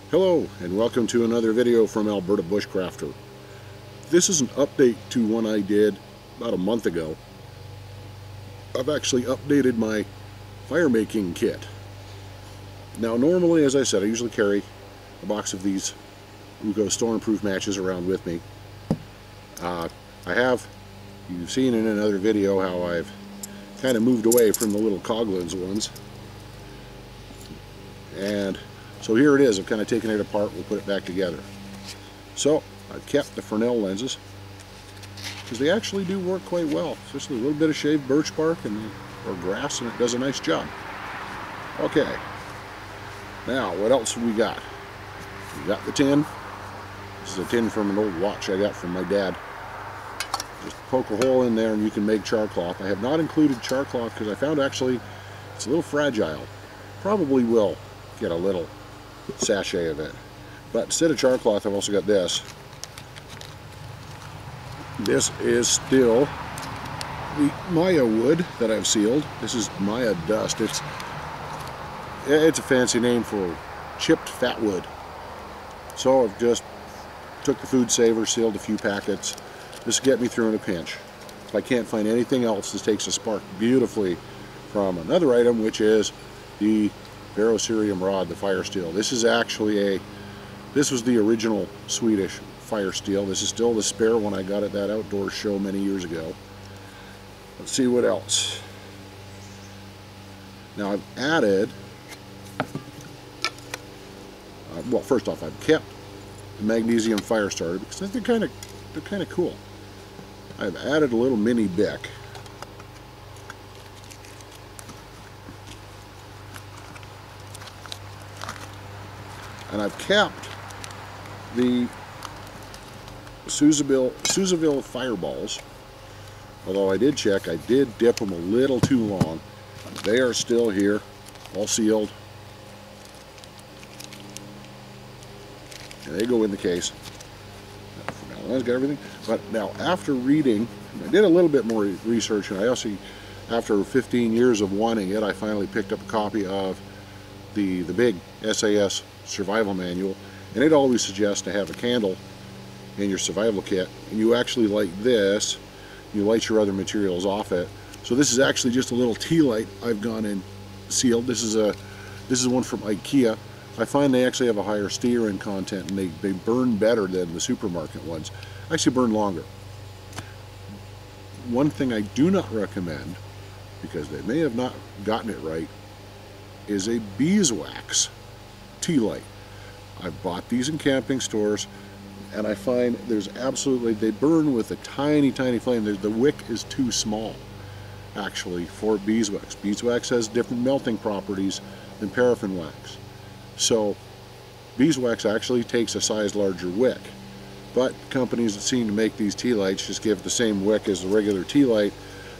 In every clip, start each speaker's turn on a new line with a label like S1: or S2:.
S1: Hello and welcome to another video from Alberta Bushcrafter. This is an update to one I did about a month ago. I've actually updated my fire making kit. Now normally, as I said, I usually carry a box of these Ugo storm-proof matches around with me. You've seen in another video how I've kind of moved away from the little Coghlan's ones. And so here it is. I've kind of taken it apart. We'll put it back together. So I've kept the Fresnel lenses because they actually do work quite well. It's just a little bit of shaved birch bark or grass, and it does a nice job. Okay. Now what else have we got? We got the tin. This is a tin from an old watch I got from my dad. Just poke a hole in there and you can make char cloth. I have not included char cloth because I found actually it's a little fragile. Probably will get a little sachet of it. But instead of char cloth, I've also got this. This is still the Maya wood that I've sealed. This is Maya dust. It's a fancy name for chipped fat wood. So I've just took the food saver, sealed a few packets. This will get me through in a pinch. If I can't find anything else, this takes a spark beautifully from another item, which is the ferrocerium rod, the fire steel. This is actually this was the original Swedish fire steel. This is still the spare one I got at that outdoor show many years ago. Let's see what else. Now I've added, well, first off, I've kept the magnesium fire starter because I think they're kind of cool. I've added a little mini Bic. And I've kept the Souzaville fireballs. Although I did check, I did dip them a little too long. They are still here, all sealed. And they go in the case. I've got everything. But now, after reading, I did a little bit more research, and I also, after 15 years of wanting it, I finally picked up a copy of the big SAS survival manual, and it always suggests to have a candle in your survival kit, and you actually light this, you light your other materials off it. So this is actually just a little tea light I've gone and sealed. This is one from IKEA. I find they actually have a higher stearin content, and they burn better than the supermarket ones. Actually burn longer. One thing I do not recommend, because they may have not gotten it right, is a beeswax tea light. I've bought these in camping stores, and I find they burn with a tiny flame. The wick is too small actually for beeswax. Beeswax has different melting properties than paraffin wax. So beeswax actually takes a size larger wick, but companies that seem to make these tea lights just give the same wick as the regular tea light,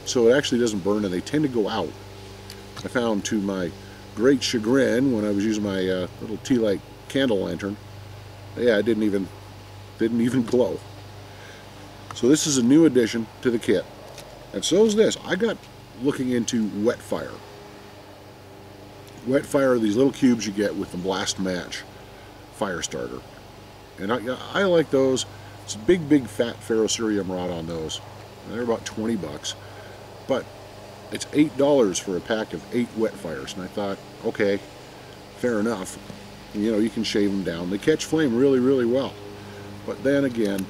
S1: so it actually doesn't burn, and they tend to go out. I found, to my great chagrin, when I was using my little tea light candle lantern, yeah, it didn't even glow. So this is a new addition to the kit, and so is this. I got looking into wet fire. Wet fire are these little cubes you get with the blast match fire starter, and I like those. It's a big fat ferrocerium rod on those. They're about 20 bucks, but it's $8 for a pack of 8 wet fires, and I thought, okay, fair enough. You know, you can shave them down. They catch flame really well. But then again,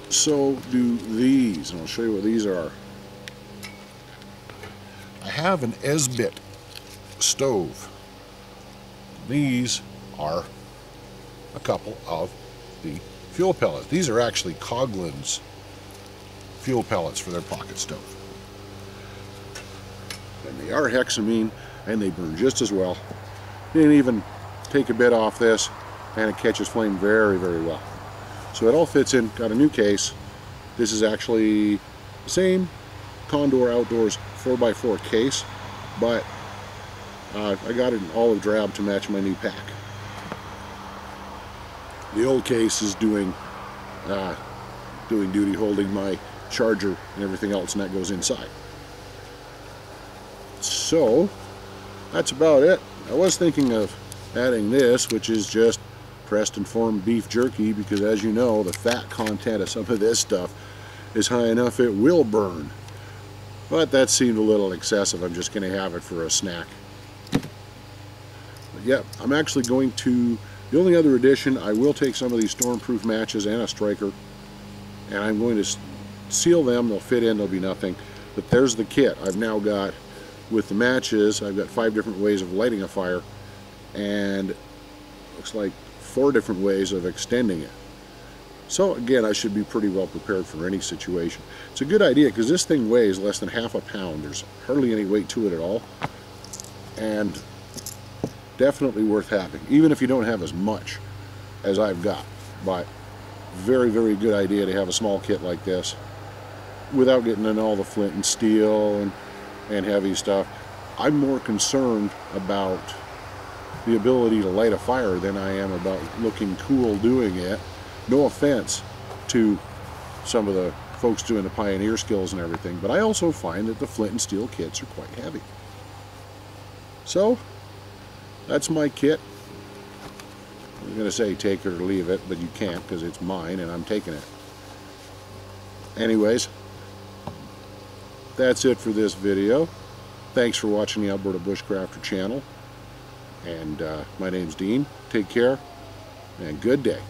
S1: so do these, and I'll show you what these are. I have an Esbit stove. These are a couple of the fuel pellets. These are actually Coghlan's fuel pellets for their pocket stove. And they are hexamine, and they burn just as well. Didn't even take a bit off this, and it catches flame very well. So it all fits in. Got a new case. This is actually the same Condor Outdoors 4x4 case, but I got it in olive drab to match my new pack. The old case is doing duty, holding my charger and everything else, and that goes inside. So that's about it. I was thinking of adding this, which is just pressed and formed beef jerky, because as you know, the fat content of some of this stuff is high enough it will burn. But that seemed a little excessive. I'm just going to have it for a snack. But yeah, I'm actually going to, the only other addition, I will take some of these stormproof matches and a striker, and I'm going to seal them. They'll fit in, there'll be nothing. But there's the kit. I've now got, with the matches, I've got 5 different ways of lighting a fire, and looks like 4 different ways of extending it. So again, I should be pretty well prepared for any situation. It's a good idea because this thing weighs less than half a pound. There's hardly any weight to it at all, and definitely worth having, even if you don't have as much as I've got. But very, very good idea to have a small kit like this without getting in all the flint and steel and heavy stuff. I'm more concerned about the ability to light a fire than I am about looking cool doing it. No offense to some of the folks doing the pioneer skills and everything, but I also find that the flint and steel kits are quite heavy. So that's my kit. I'm going to say take it or leave it, but you can't because it's mine and I'm taking it. Anyways, that's it for this video. Thanks for watching the Alberta Bushcrafter channel. And my name's Dean. Take care and good day.